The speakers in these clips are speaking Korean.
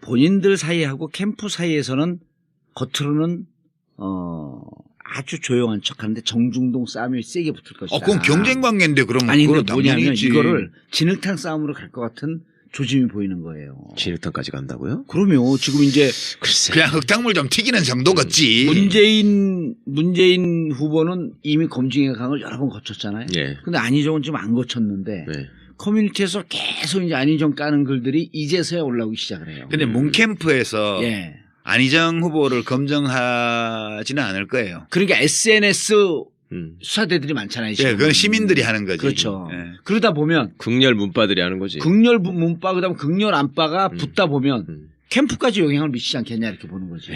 본인들 사이하고 캠프 사이에서는 겉으로는 아주 조용한 척하는데 정중동 싸움이 세게 붙을 것이다. 그건 경쟁 관계인데 그럼 아니 그건 근데 뭐냐면 당연히지. 이거를 진흙탕 싸움으로 갈 것 같은 조짐이 보이는 거예요. 진흙탕까지 간다고요? 그러면 지금 이제 글쎄. 그냥 흙탕물 좀 튀기는 정도겠지. 문재인 후보는 이미 검증의 강을 여러 번 거쳤잖아요. 예. 근데 안희정은 지금 안 거쳤는데 네. 커뮤니티에서 계속 이제 안희정 까는 글들이 이제서야 올라오기 시작을 해요. 근데 문캠프에서 예. 안희정 후보를 검증하지는 않을 거예요. 그러니까 SNS 수사대들이 많잖아요. 지금. 예, 그건 시민들이 하는 거지. 그렇죠. 예. 그러다 보면 극렬 문바들이 하는 거지. 극렬 문바 그다음 극렬 안바가 붙다 보면 캠프까지 영향을 미치지 않겠냐 이렇게 보는 거지.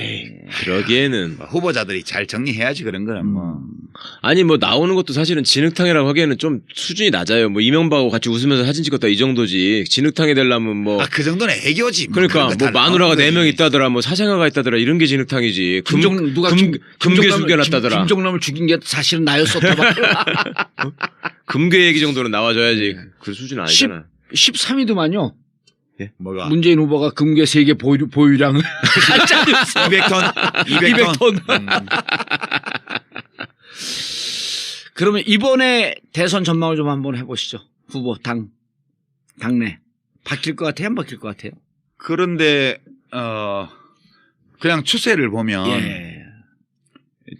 그러기에는 후보자들이 잘 정리해야지 그런 거는 뭐. 아니 뭐 나오는 것도 사실은 진흙탕이라고 하기에는 좀 수준이 낮아요. 뭐 이명박하고 같이 웃으면서 사진 찍었다 이 정도지. 진흙탕이 되려면 뭐 그 정도는 애교지. 그러니까 뭐 마누라가 4명 있다더라, 뭐 사생아가 있다더라 이런 게 진흙탕이지. 금괴 숨겨놨다더라. 김종남을 죽인 게 사실은 나였었다. 금괴 얘기 정도는 나와줘야지. 그 수준 아니잖아. 13위도만요. 뭐가? 문재인 후보가 금괴 3개 보유량을 200톤? 200톤? 그러면 이번에 대선 전망을 좀 한번 해보시죠. 후보 당내 바뀔 것 같아요? 안 바뀔 것 같아요? 그런데 그냥 추세를 보면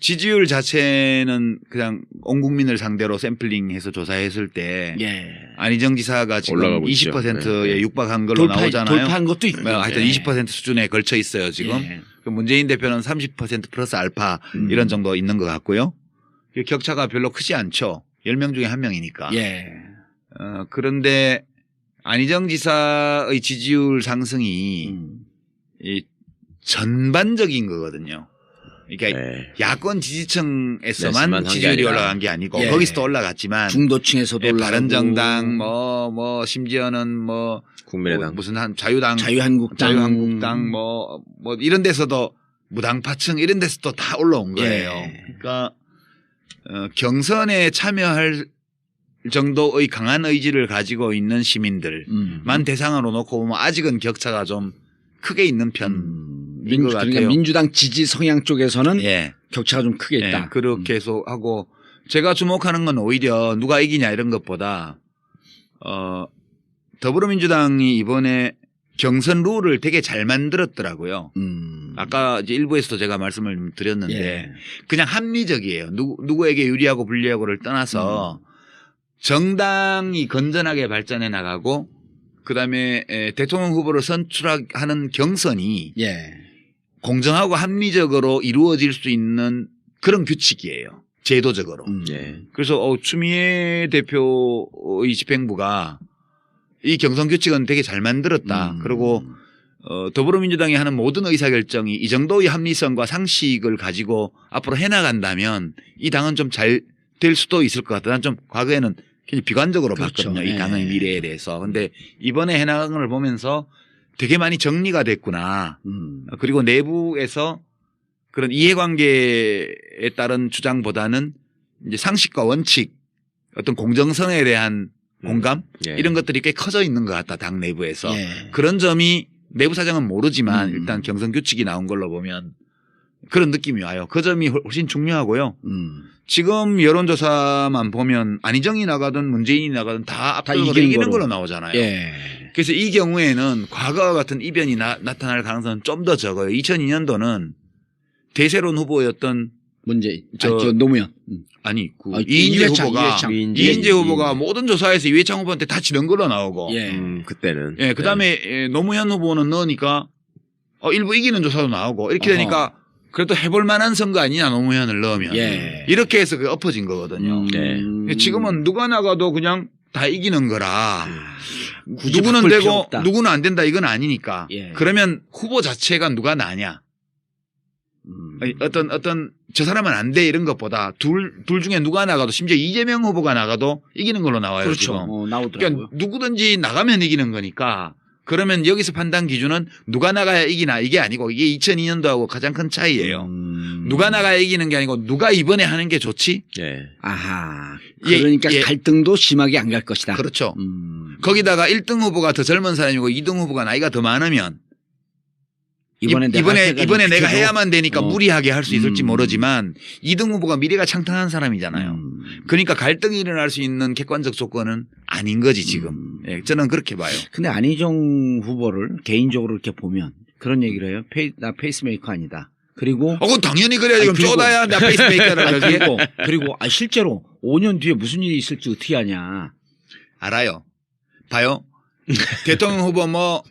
지지율 자체는 그냥 온 국민을 상대로 샘플링해서 조사했을 때 안희정 지사가 지금 20%에 육박한 걸로 나오잖아요. 돌파한 것도 있고. 하여튼 20% 수준에 걸쳐 있어요 지금. 문재인 대표는 30% 플러스 알파 이런 정도 있는 것 같고요. 격차가 별로 크지 않죠. 10명 중에 1명이니까. 그런데 안희정 지사의 지지율 상승이 이 전반적인 거거든요. 그러니까 야권 지지층에서만 지지율이 올라간 게 아니고 거기서도 올라갔지만 중도층에서도 올라가고 바른정당 뭐 심지어는 뭐 국민의당 무슨 한 자유한국당 뭐 이런 데서도 무당파층 이런 데서도 다 올라온 거예요. 그러니까 경선에 참여할 정도의 강한 의지를 가지고 있는 시민들만 대상으로 놓고 보면 아직은 격차가 좀 크게 있는 편인 것 같아요. 그러니까 민주당 지지 성향 쪽에서는 격차가 좀 크게 있다. 그렇게 해서 하고 제가 주목하는 건 오히려 누가 이기냐 이런 것보다 더불어민주당이 이번에 경선 룰을 되게 잘 만들었더라고요. 아까 이제 일부에서도 제가 말씀을 드렸는데 그냥 합리적이에요. 누구에게 유리하고 불리하고를 떠나서 정당이 건전하게 발전해 나가고 그다음에 대통령 후보를 선출하는 경선이 공정하고 합리적으로 이루어질 수 있는 그런 규칙이에요. 제도적으로. 그래서 추미애 대표의 집행부가 이 경선 규칙은 되게 잘 만들었다. 그리고 더불어민주당이 하는 모든 의사결정이 이 정도의 합리성과 상식을 가지고 앞으로 해나간다면 이 당은 좀 잘 될 수도 있을 것 같다. 난 좀 과거에는 굉장히 비관적으로 봤거든요. 이 당의 미래에 대해서. 근데 이번에 해나간 걸 보면서 되게 많이 정리가 됐구나. 그리고 내부에서 그런 이해관계에 따른 주장보다는 이제 상식과 원칙, 어떤 공정성에 대한 공감 이런 것들이 꽤 커져 있는 것 같다. 당 내부에서. 그런 점이 내부 사정은 모르지만 일단 경선 규칙이 나온 걸로 보면 그런 느낌이 와요. 그 점이 훨씬 중요하고요. 지금 여론조사만 보면 안희정이 나가든 문재인이 나가든 다 압도적으로 이기는 걸로 나오잖아요. 그래서 이 경우에는 과거와 같은 이변이 나타날 가능성은 좀 더 적어요. 2002년도는 대세론 후보였던 노무현. 아니, 이인재 후보가 모든 조사에서 이회창 후보한테 다 지는 걸로 나오고. 그때는. 그 다음에 노무현 후보는 넣으니까 일부 이기는 조사도 나오고 이렇게 되니까 그래도 해볼 만한 선거 아니냐 노무현을 넣으면. 이렇게 해서 그게 엎어진 거거든요. 지금은 누가 나가도 그냥 다 이기는 거라. 누구는 되고 누구는 안 된다 이건 아니니까. 그러면 후보 자체가 누가 나냐. 어떤 저 사람은 안 돼 이런 것보다 둘 중에 누가 나가도 심지어 이재명 후보가 나가도 이기는 걸로 나와요. 그렇죠. 지금. 나오더라고요. 그러니까 누구든지 나가면 이기는 거니까 그러면 여기서 판단 기준은 누가 나가야 이기나 이게 아니고 이게 2002년도하고 가장 큰 차이예요. 누가 나가야 이기는 게 아니고 누가 이번에 하는 게 좋지? 아하. 그러니까 갈등도 심하게 안 갈 것이다. 그렇죠. 거기다가 1등 후보가 더 젊은 사람이고 2등 후보가 나이가 더 많으면 이번에 내가 해야만 되니까 무리하게 할 수 있을지 모르지만 2등 후보가 미래가 창탄한 사람이잖아요. 그러니까 갈등이 일어날 수 있는 객관적 조건은 아닌 거지 지금. 예, 저는 그렇게 봐요. 근데 안희정 후보를 개인적으로 이렇게 보면 그런 얘기를 해요. 나 페이스메이커 아니다. 그리고 그건 당연히 그래야지. 그럼 쪼다야 나 페이스메이커를 하지. 그리고 실제로 5년 뒤에 무슨 일이 있을지 어떻게 아냐. 알아요. 봐요. 대통령 후보 뭐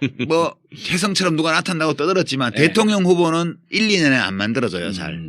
혜성처럼 누가 나타난다고 떠들었지만 네. 대통령 후보는 1, 2년에 안 만들어져요. 잘.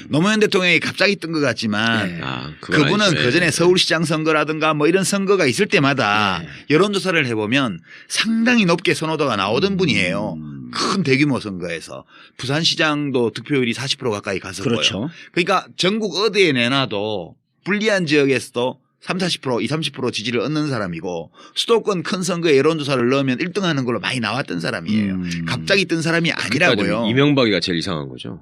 노무현 대통령이 갑자기 뜬 것 같지만 네. 그분은 아니죠. 그전에 서울시장 선거라든가 뭐 이런 선거가 있을 때마다 네. 여론조사를 해보면 상당히 높게 선호도가 나오던 분이에요. 큰 대규모 선거에서 부산시장도 득표율이 40% 가까이 갔었고요. 그렇죠. 그러니까 전국 어디에 내놔도 불리한 지역에서도 30, 20, 30% 지지를 얻는 사람이고 수도권 큰 선거에 여론조사를 넣으면 1등 하는 걸로 많이 나왔던 사람이에요. 갑자기 뜬 사람이 아니라고요. 이명박이가 제일 이상한 거죠.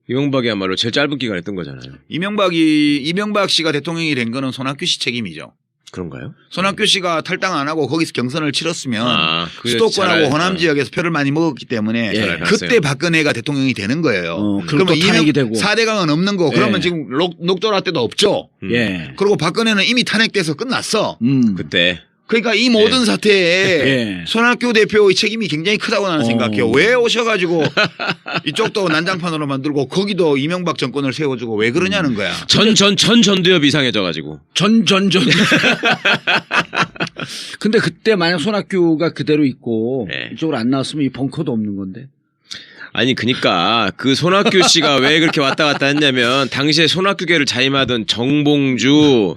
이명박이야말로 제일 짧은 기간에 뜬 거잖아요. 이명박 씨가 대통령이 된 거는 손학규 씨 책임이죠. 그런가요? 손학규 씨가 탈당 안 하고 거기서 경선을 치렀으면 그게 수도권하고 잘할- 호남 지역에서 표를 많이 먹었기 때문에 예. 잘 그때 알았어요. 박근혜가 대통령이 되는 거예요. 그럼 또 탄핵이 되고. 4대강은 없는 거. 그러면 예. 지금 녹조라 때도 없죠. 예. 그리고 박근혜는 이미 탄핵돼서 끝났어. 그때 그러니까 이 모든 사태에 예. 손학규 대표의 책임이 굉장히 크다고 나는 생각해요. 왜 오셔가지고 이쪽도 난장판으로 만들고 거기도 이명박 정권을 세워주고 왜 그러냐는 거야. 전두엽 이상해져가지고. 전. 근데 그때 만약 손학규가 그대로 있고 네. 이쪽으로 안 나왔으면 이 벙커도 없는 건데. 아니 그니까 그 손학규 씨가 왜 그렇게 왔다 갔다 했냐면 당시에 손학규계를 자임하던 정봉주,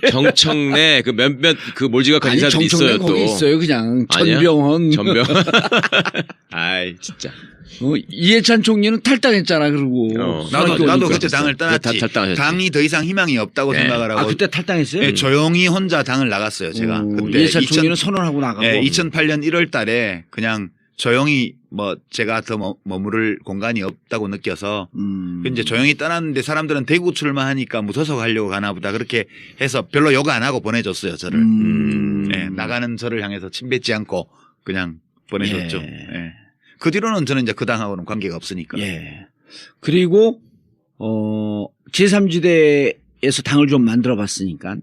정청래 그 몇몇 그 몰지각한 아니 인사들이 정청래 있어요 또. 거기 있어요 그냥. 아니야? 전병헌. 전병. 아이 진짜. 이해찬 총리는 탈당했잖아 그러고. 나도 손학규 그때 오니까. 당을 떠났지. 탈당하셨지. 당이 더 이상 희망이 없다고 네. 생각을 하고 그때 탈당했어요? 예, 조용히 혼자 당을 나갔어요. 제가 그때 이해찬 총리는 선언하고 나가고. 2008년 1월 달에 그냥 조용히 뭐 제가 더 머무를 공간이 없다고 느껴서 이제 조용히 떠났는데 사람들은 대구 출마하니까 무소속 하려고 가나 보다 그렇게 해서 별로 욕 안 하고 보내줬어요. 저를. 예, 나가는 저를 향해서 침뱉지 않고 그냥 보내줬죠. 예. 예. 그 뒤로는 저는 이제 그 당하고는 관계가 없으니까. 예. 그리고 제3지대에서 당을 좀 만들어 봤으니까.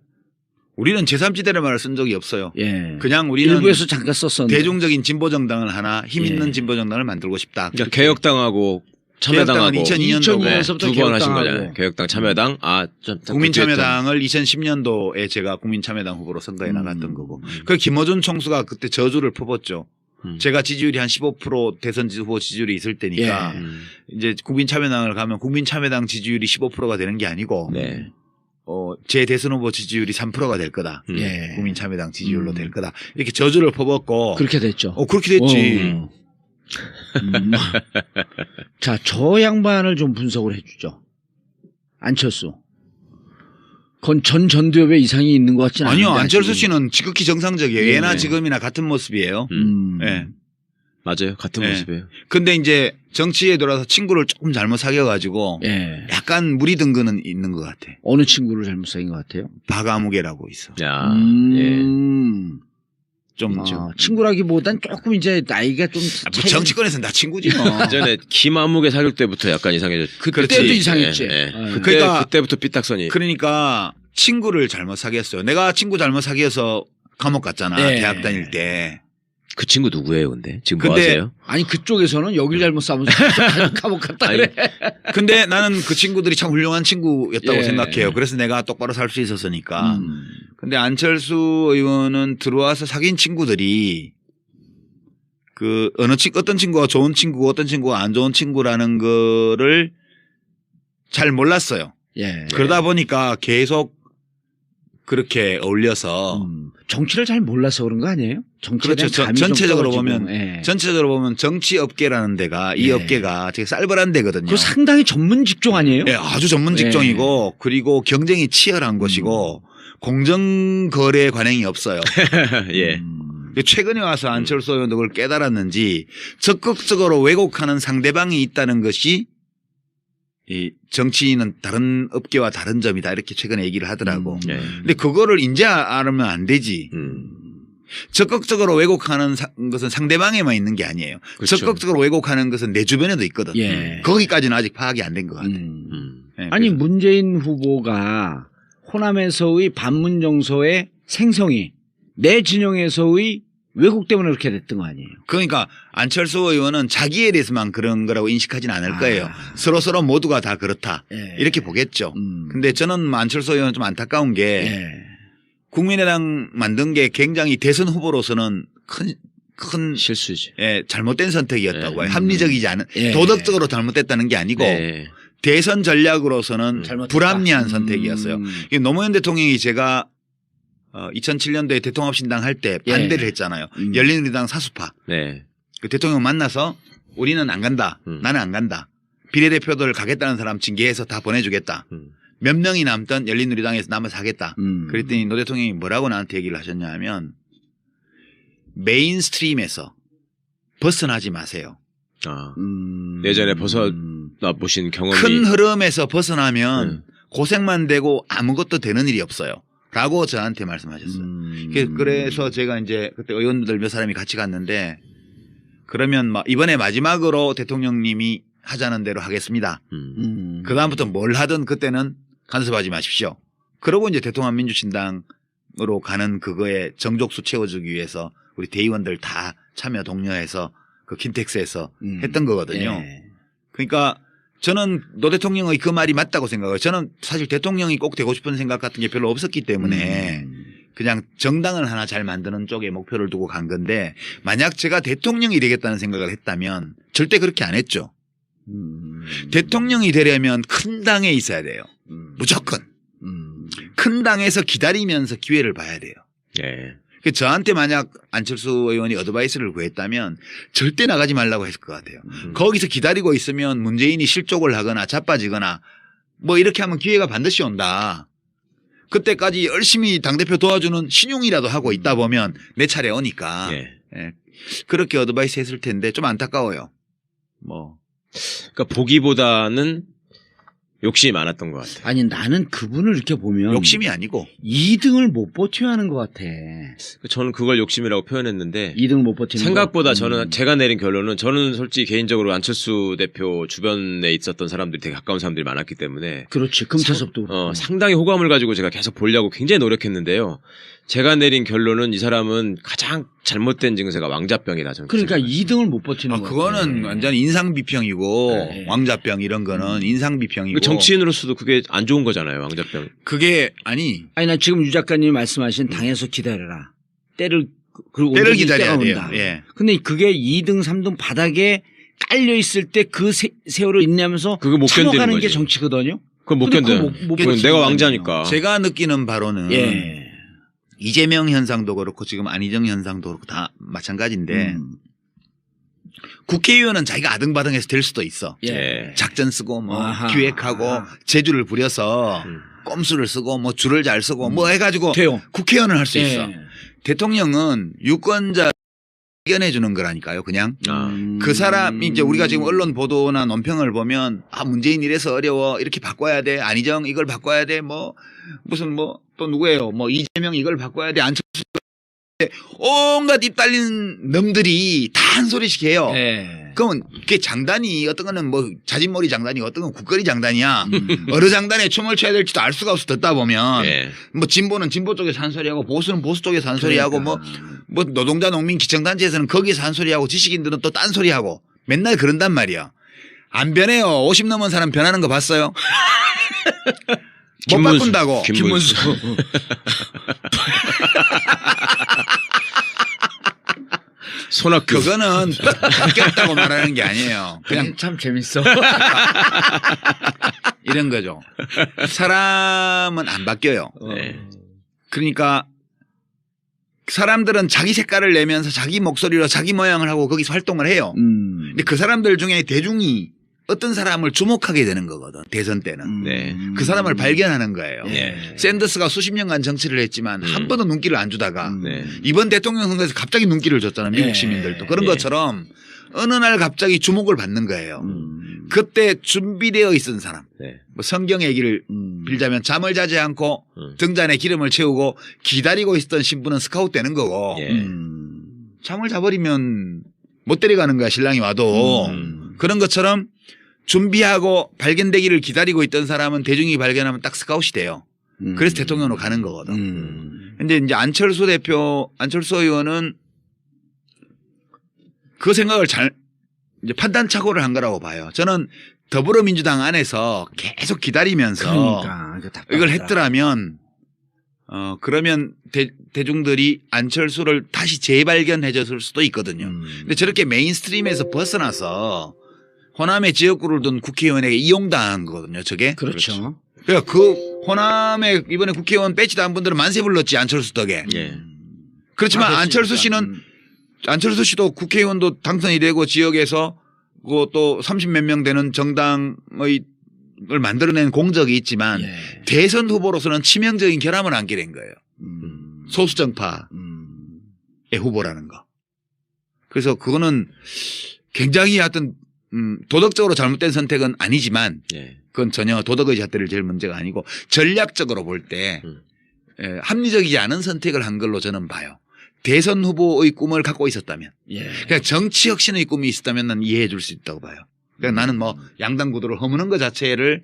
우리는 제3지대를 말을 쓴 적이 없어요. 예. 그냥 우리는 일부에서 잠깐 썼었는데. 대중적인 진보정당을 하나 힘 있는 예. 진보정당을 만들고 싶다. 그러니까 개혁당하고 참여당하고 개혁당은 2002년도고 2002년서부터 두 번 하신 개혁당하고. 거잖아요. 개혁당 참여당. 국민참여당을 2010년도에 제가 국민참여당 후보로 선거에 나갔던 거고. 그 김어준 총수가 그때 저주를 퍼붓죠. 제가 지지율이 한 15% 대선 후보 지지율이 있을 때니까 예. 이제 국민참여당을 가면 국민참여당 지지율이 15%가 되는 게 아니고 네. 제 대선 후보 지지율이 3%가 될 거다. 예. 국민참여당 지지율로 될 거다. 이렇게 저주를 퍼붓고 그렇게 됐죠. 그렇게 됐지. 자, 저 양반을 좀 분석을 해주죠. 안철수. 그건 전두엽에 이상이 있는 것 같지는 않은데. 아니요. 안철수 아직은. 씨는 지극히 정상적이에요. 예. 예나 지금이나 같은 모습이에요. 예. 맞아요. 같은 예. 모습이에요. 근데 이제 정치에 들어와서 친구를 조금 잘못 사귀어가지고 예. 약간 무리 든 거는 있는 것 같아. 어느 친구를 잘못 사귄 것 같아요? 박아무개라고 있어. 야, 좀 친구라기보단 조금 이제 나이가 좀. 뭐 정치권에서는 다 친구지 뭐. 예. 전에 김아무개 사귈 때부터 약간 이상해졌죠. 그때도 그렇지. 이상했지. 예, 예. 예. 그러니까 그때부터 삐딱선이. 그러니까 친구를 잘못 사귀었어요. 내가 친구 잘못 사귀어서 감옥 갔잖아. 예. 대학 다닐 때. 그 친구 누구예요, 근데? 지금 뭐 근데 하세요? 아니 그쪽에서는 여길 잘못 싸면서 감옥 갔다 아니, 그래. 근데 나는 그 친구들이 참 훌륭한 친구였다고 예. 생각해요. 그래서 내가 똑바로 살 수 있었으니까. 근데 안철수 의원은 들어와서 사귄 친구들이 그 어떤 친구가 좋은 친구고 어떤 친구가 안 좋은 친구라는 거를 잘 몰랐어요. 예. 그러다 보니까 계속 그렇게 어울려서 정치를 잘 몰라서 그런 거 아니에요? 정치에 그렇죠. 대한 감이 좀 전체적으로 떨어지고. 보면 예. 전체적으로 보면 정치 업계라는 데가 이 예. 업계가 되게 쌀벌한 데거든요. 그 상당히 전문 직종 아니에요? 예, 아주 전문 직종이고 그리고 경쟁이 치열한 것이고 공정 거래 관행이 없어요. 예. 최근에 와서 안철수 의원도 그걸 깨달았는지 적극적으로 왜곡하는 상대방이 있다는 것이 이 정치인은 다른 업계와 다른 점이다 이렇게 최근에 얘기를 하더라고. 예. 근데 그거를 이제 알으면 안 되지. 적극적으로 왜곡하는 것은 상대방에만 있는 게 아니에요. 그렇죠. 적극적으로 왜곡하는 것은 내 주변에도 있거든. 예. 거기까지는 아직 파악이 안 된 것 같아요. 네, 아니 그래서. 문재인 후보가 호남에서의 반문 정서의 생성이 내 진영에서의 왜곡 때문에 그렇게 됐던 거 아니에요? 그러니까 안철수 의원은 자기에 대해서만 그런 거라고 인식하지는 않을 거예요. 서로 모두가 다 그렇다. 예. 이렇게 보겠죠. 근데 저는 안철수 의원은 좀 안타까운 게 예. 국민의당 만든 게 굉장히 대선 후보로서는 큰 실수지. 예, 잘못된 선택이었다고 네. 봐요. 합리적이지 않은 예. 도덕적으로 잘못됐다는 게 아니고 네. 대선 전략으로서는 잘못됐다. 불합리한 선택이었어요. 이게 노무현 대통령이 제가 2007년도에 대통합신당 할 때 예. 반대를 했잖아요. 열린우리당 사수파. 네. 그 대통령 만나서 우리는 안 간다. 나는 안 간다. 비례대표들 가겠다는 사람 징계해서 다 보내주겠다. 몇 명이 남든 열린우리당에서 남아서 하겠다. 그랬더니 노 대통령이 뭐라고 나한테 얘기를 하셨냐 하면 메인스트림에서 벗어나지 마세요. 아. 예전에 벗어나 보신 경험이 큰 흐름에서 벗어나면 고생만 되고 아무것도 되는 일이 없어요. 라고 저한테 말씀하셨어요. 그래서 제가 이제 그때 의원들 몇 사람이 같이 갔는데 그러면 이번에 마지막으로 대통령님이 하자는 대로 하겠습니다. 그다음부터 뭘 하든 그때는 간섭하지 마십시오. 그러고 이제 대통합민주신당으로 가는 그거에 정족수 채워주기 위해서 우리 대의원들 다 참여 독려해서 그 킨텍스에서 했던 거거든요. 예. 그러니까 저는 노 대통령의 그 말이 맞다고 생각해요. 저는 사실 대통령이 꼭 되고 싶은 생각 같은 게 별로 없었기 때문에 그냥 정당을 하나 잘 만드는 쪽에 목표를 두고 간 건데 만약 제가 대통령이 되겠다는 생각을 했다면 절대 그렇게 안 했죠. 대통령이 되려면 큰 당에 있어야 돼요. 무조건. 큰 당에서 기다리면서 기회를 봐야 돼요. 예. 저한테 만약 안철수 의원이 어드바이스를 구했다면 절대 나가지 말라고 했을 것 같아요. 거기서 기다리고 있으면 문재인이 실족을 하거나 자빠지거나 뭐 이렇게 하면 기회가 반드시 온다. 그때까지 열심히 당대표 도와주는 신용이라도 하고 있다 보면 내 차례 오니까. 예. 예. 그렇게 어드바이스 했을 텐데 좀 안타까워요. 그러니까 보기보다는 욕심이 많았던 것 같아요. 아니 나는 그분을 이렇게 보면 욕심이 아니고 2등을 못 버텨야 하는 것 같아. 저는 그걸 욕심이라고 표현했는데 2등을 못 버티는 생각보다 거? 저는 제가 내린 결론은 저는 솔직히 개인적으로 안철수 대표 주변에 있었던 사람들이 되게 가까운 사람들이 많았기 때문에 그렇지 금차섭도 그렇고. 상당히 호감을 가지고 제가 계속 보려고 굉장히 노력했는데요. 제가 내린 결론은 이 사람은 가장 잘못된 증세가 왕자병이다. 저는 그러니까 2등을 못 버티는 거. 그거는 완전 인상비평이고 네. 왕자병 이런 거는 인상비평이고 정치인으로서도 그게 안 좋은 거잖아요. 왕자병. 그게 아니 나 지금 유 작가님이 말씀하신 당에서 기다려라. 때를 기다려야 돼요. 온다. 예. 근데 그게 2등 3등 바닥에 깔려 있을 때 그 세월을 인내하면서 그거 못 견디는 참아가는 게 거지. 정치거든요. 그건 못 근데 견뎌요. 그거 못 그건 버티는 내가 거 왕자니까. 제가 느끼는 바로는 예. 이재명 현상도 그렇고 지금 안희정 현상도 그렇고 다 마찬가지인데 국회의원은 자기가 아등바등해서 될 수도 있어. 예. 작전 쓰고 뭐 아하. 기획하고 재주를 부려서 꼼수를 쓰고 뭐 줄을 잘 쓰고 뭐 해가지고 돼요. 국회의원을 할 수 예. 있어. 대통령은 유권자 의견해 주는 거라니까요. 그냥 그 사람 이제 우리가 지금 언론 보도나 논평을 보면 문재인 이래서 어려워 이렇게 바꿔야 돼. 안희정 이걸 바꿔야 돼. 뭐 무슨 뭐 또 누구예요. 뭐 이재명 이걸 바꿔야 돼. 안철수 온갖 입 달린 놈들이 다 한 소리씩 해요. 예. 그러면 그게 장단이 어떤 거는 뭐 자진몰이 장단이 어떤 건 국거리 장단이야. 어느 장단에 춤을 춰야 될지도 알 수가 없어 듣다 보면 예. 뭐 진보는 진보 쪽에서 한 소리하고 보수는 보수 쪽에서 한 소리하고 뭐 노동자 농민 기청단체에서는 거기에서 한 소리하고 지식인들은 또 딴 소리하고 맨날 그런단 말이야. 안 변해요. 50 넘은 사람 변하는 거 봤어요? 못 김문수. 바꾼다고. 김문수. 손학규. 그거는 바뀌었다고 말하는 게 아니에요. 그냥 참 재밌어. 이런 거죠. 사람은 안 바뀌어요. 네. 그러니까 사람들은 자기 색깔을 내면서 자기 목소리로 자기 모양을 하고 거기서 활동을 해요. 근데 그 사람들 중에 대중이 어떤 사람을 주목하게 되는 거거든. 대선 때는. 네. 그 사람을 발견하는 거예요. 예. 샌더스가 수십 년간 정치를 했지만 한 번도 눈길을 안 주다가 네. 이번 대통령 선거에서 갑자기 눈길을 줬잖아요. 미국 예. 시민들도. 그런 예. 것처럼 어느 날 갑자기 주목을 받는 거예요. 그때 준비되어 있던 사람. 네. 뭐 성경 얘기를 빌자면 잠을 자지 않고 등잔에 기름을 채우고 기다리고 있었던 신부는 스카웃 되는 거고 예. 잠을 자버리면 못 데려가는 거야 신랑이 와도. 그런 것처럼 준비하고 발견되기를 기다리고 있던 사람은 대중이 발견하면 딱 스카웃이 돼요. 그래서 대통령으로 가는 거거든. 근데 이제 안철수 의원은 그 생각을 이제 판단착오를 한 거라고 봐요. 저는 더불어민주당 안에서 계속 기다리면서 이걸 했더라면 그러면 대중들이 안철수를 다시 재발견해 줬을 수도 있거든요. 근데 저렇게 메인스트림에서 벗어나서 호남의 지역구를 둔 국회의원에게 이용당한 거거든요. 저게. 그렇죠. 그러니까 그 호남에 이번에 국회의원 배치도 한 분들은 만세 불렀지 안철수 덕에. 예. 그렇지만 안철수 씨는 안철수 씨도 국회의원도 당선이 되고 지역에서 또 30몇 명 되는 정당의 을 만들어낸 공적이 있지만 예. 대선 후보로서는 치명적인 결함을 안게 된 거예요. 소수정파의 후보라는 거. 그래서 그거는 굉장히 하여튼 도덕적으로 잘못된 선택은 아니지만 예. 그건 전혀 도덕의 잣대를 제일 문제가 아니고 전략적으로 볼 때 합리적이지 않은 선택을 한 걸로 저는 봐요. 대선 후보의 꿈을 갖고 있었다면 예. 그냥 정치 혁신의 꿈이 있었다면 난 이해해 줄 수 있다고 봐요. 그러니까 나는 뭐 양당 구도를 허무는 것 자체를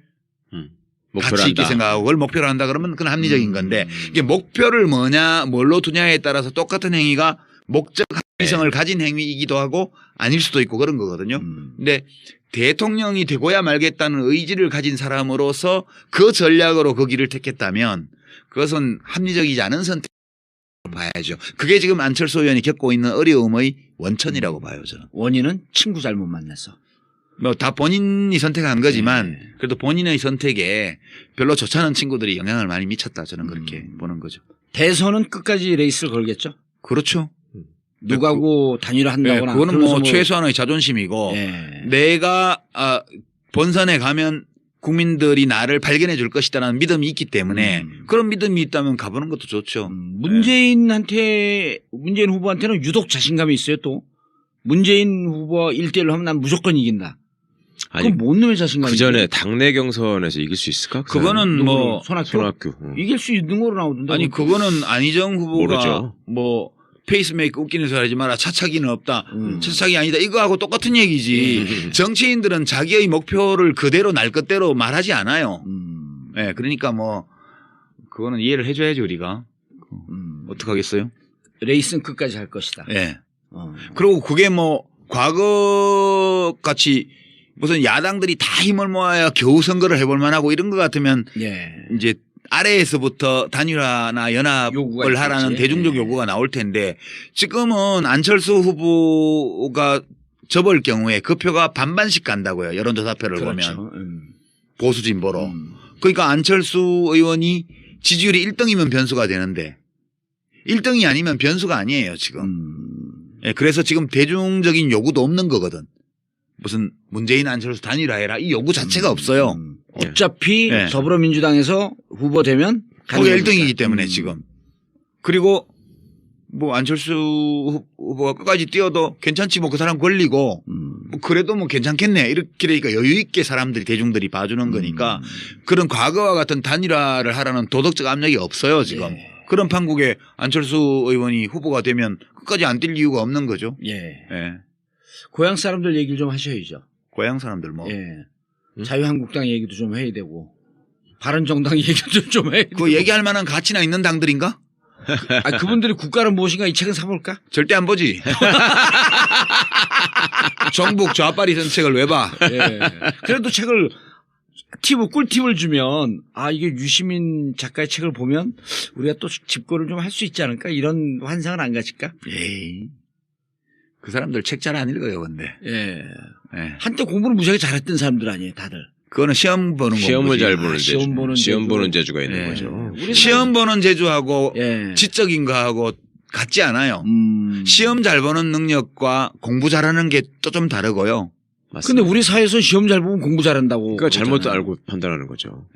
가치 있게 생각하고 그걸 목표로 한다 그러면 그건 합리적인 건데 이게 목표를 뭘로 두냐에 따라서 똑같은 행위가 목적 합리성을 가진 행위이기도 하고 아닐 수도 있고 그런 거거든요. 근데 대통령이 되고야 말겠다는 의지를 가진 사람으로서 그 전략으로 그 길을 택했다면 그것은 합리적이지 않은 선택을 봐야죠. 그게 지금 안철수 의원이 겪고 있는 어려움의 원천이라고 봐요. 저는. 원인은 친구 잘못 만나서. 뭐 다 본인이 선택한 거지만 그래도 본인의 선택에 별로 좋지 않은 친구들이 영향을 많이 미쳤다. 저는 그렇게 보는 거죠. 대선은 끝까지 레이스를 걸겠죠. 그렇죠. 누구하고 단일화한다거나. 그거는 뭐 최소한의 자존심이고 내가 본선에 가면 국민들이 나를 발견해 줄 것이다라는 믿음이 있기 때문에 그런 믿음이 있다면 가보는 것도 좋죠. 문재인 후보한테는 유독 자신감이 있어요. 또 문재인 후보와 1대1로 하면 난 무조건 이긴다. 아니, 그건 뭔 놈의 자신감이 그 전에 당내 경선에서 이길 수 있을까? 그거는 뭐 손학규 이길 수 있는 거로 나오던데. 아니 그거는 안희정 후보가 모르죠. 뭐 페이스메이커 웃기는 소리 하지 마라. 차차기는 없다. 차차기 아니다. 이거하고 똑같은 얘기지. 정치인들은 자기의 목표를 그대로 날 것대로 말하지 않아요. 네, 그러니까 뭐 그거는 이해를 해줘야지 우리가. 어떡하겠어요? 레이스는 끝까지 할 것이다. 네. 그리고 그게 뭐 과거 같이 무슨 야당들이 다 힘을 모아야 겨우 선거를 해볼 만하고 이런 것 같으면 이제 아래에서부터 단일화나 연합을 하라는 대중적 요구가 나올 텐데 지금은 안철수 후보가 접을 경우에 그 표가 반반씩 간다고요. 여론조사표를 보면. 보수 진보로. 그러니까 안철수 의원이 지지율이 1등이면 변수가 되는데 1등이 아니면 변수가 아니에요 지금. 예, 그래서 지금 대중적인 요구도 없는 거거든. 무슨 문재인 안철수 단일화해라 이 요구 자체가 없어요. 어차피 더불어민주당에서 후보 되면 거기 1등이기 때문에 지금. 그리고 뭐 안철수 후보가 끝까지 뛰어도 괜찮지 뭐 그 사람 걸리고 뭐 그래도 뭐 괜찮겠네 이렇게 그러니까 여유 있게 사람들이 대중들이 봐주는 거니까 그런 과거와 같은 단일화를 하라는 도덕적 압력이 없어요 지금. 그런 판국에 안철수 의원이 후보가 되면 끝까지 안 뛸 이유가 없는 거죠. 고향 사람들 얘기를 좀 하셔야죠. 고향 사람들 뭐. 자유한국당 얘기도 좀 해야 되고 바른정당 얘기도 좀 해야 되고. 그 얘기할 만한 가치나 있는 당들인가? 그분들이 국가는 무엇인가 이 책은 사볼까? 절대 안 보지. 정북 좌빨이 쓴 책을 왜 봐? 그래도 책을 꿀팁을 주면 이게 유시민 작가의 책을 보면 우리가 또 집고를 좀 할 수 있지 않을까 이런 환상은 안 가질까? 에이. 그 사람들 책 잘 안 읽어요, 근데. 한때 공부를 무지하게 잘했던 사람들 아니에요, 다들. 그거는 시험 보는 거. 시험을 잘 보는 재주. 시험 보는 재주가 있는 거죠. 시험 보는 재주하고 지적인 거하고 같지 않아요. 시험 잘 보는 능력과 공부 잘하는 게 또 좀 다르고요. 근데 우리 사회에서 시험 잘 보면 공부 잘한다고. 그러니까 잘못 알고 판단하는 거죠.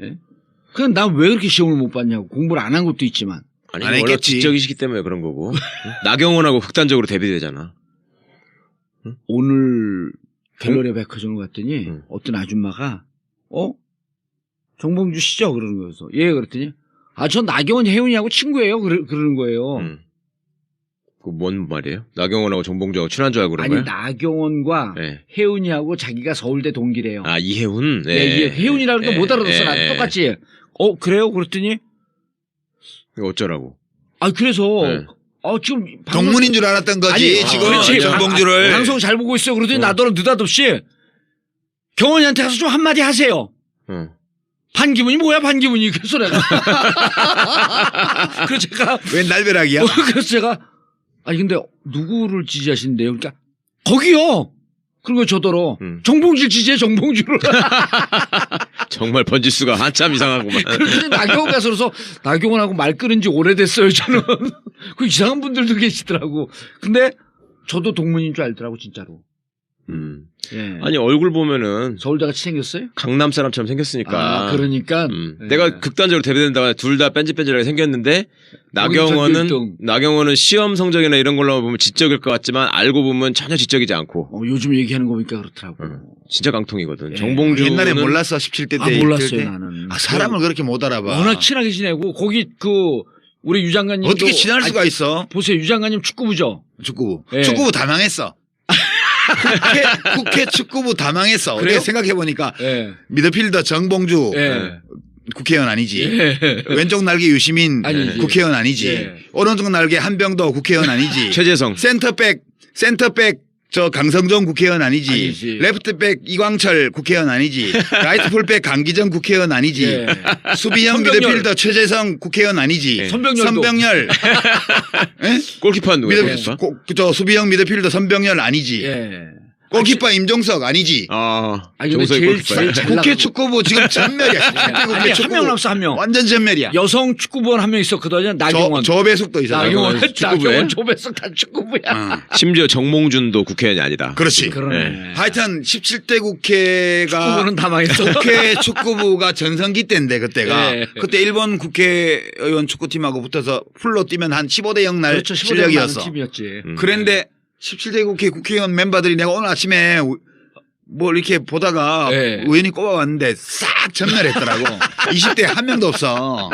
그냥 난 왜 그렇게 시험을 못 봤냐고. 공부를 안 한 것도 있지만. 아니, 원래 지적이시기 때문에 그런 거고. 나경원하고 극단적으로 대비되잖아. 오늘 갤러리 백화점을 갔더니 어떤 아줌마가 정봉주 씨죠? 그러는 거여서 예 그랬더니 전 나경원 혜윤이하고 친구예요. 그러는 거예요. 그 뭔 말이에요? 나경원하고 정봉주하고 친한 줄 알고 그런 거예요? 나경원과 네. 혜윤이하고 자기가 서울대 동기래요. 이혜훈? 네. 예, 혜윤이라는 거 못 알아듣어. 나도 똑같이. 그래요? 그랬더니 이거 어쩌라고? 그래서 네. 지금 동문인 줄 알았던 거지. 지금 그렇지. 정봉주를. 방송 잘 보고 있어요. 그러더니 나더러 느닷없이 경원이한테 가서 좀 한마디 하세요. 반기문이 뭐야 반기문이. 그래서 내가 그래서 제가 웬 날벼락이야? 그래서 제가 근데 누구를 지지하시는데요? 그러니까 거기요. 그리고 저더러 정봉주를 지지해 정봉주를. 정말 번지수가 한참 이상하구만. 그런데 나경원 가서 그래서 나경원하고 말 끊은 지 오래됐어요 저는. 그 이상한 분들도 계시더라고. 근데 저도 동문인 줄 알더라고 진짜로. 예. 아니 얼굴 보면은 서울대 같이 생겼어요? 강남 사람처럼 생겼으니까. 그러니까 예. 내가 극단적으로 대비된다가 둘 다 뺀질뺀질하게 생겼는데 나경원은 시험 성적이나 이런 걸로 보면 지적일 것 같지만 알고 보면 전혀 지적이지 않고. 요즘 얘기하는 거 보니까 그렇더라고. 진짜 강통이거든. 예. 정봉주는 옛날에 몰랐어 17대 때. 몰랐어요 나는. 사람을 그렇게 못 알아봐. 워낙 친하게 지내고 거기 우리 유 장관님 어떻게 친할 수가 있어? 보세요 유 장관님 축구부죠. 축구부. 예. 축구부 다 망했어. 국회 축구부 다 망했어. 그래요? 내가 생각해보니까 예. 미드필더 정봉주 국회의원 아니지. 예. 왼쪽 날개 유시민 아니지. 국회의원 아니지. 예. 오른쪽 날개 한병도 국회의원 아니지. 최재성. 센터백 강성종 국회의원 아니지. 레프트백 이광철 국회의원 아니지. 라이트 풀백 강기정 국회의원 아니지. 예. 수비형 선병열. 미드필더 최재성 국회의원 아니지. 선병열. 골키퍼 누구야? 골키퍼? 수비형 미드필더 선병열 아니지. 예. 골키퍼 임종석 아니지. 근데 제일 잘 국회 축구부 지금 전멸이야. 아니, 한 명 남았어 한 명. 완전 전멸이야. 여성 축구부원 한 명 있었거든요. 나경원. 조배숙도 있어. 나경원 축구부에? 조배숙 다 축구부야. 심지어 정몽준도 국회의원이 아니다. 그렇지. 그러네. 하여튼 17대 국회가 축구부는 다 망했어. 국회 축구부가 전성기 때인데 그때가 예. 그때 일본 국회의원 축구팀하고 붙어서 풀로 뛰면 한 15대 0 날 그렇죠. 실력이었어. 팀이었지. 그런데 17대 국회의원 멤버들이 내가 오늘 아침에 뭐 이렇게 보다가 예. 우연히 꼽아왔는데 싹 전멸했더라고. 20대 한 명도 없어.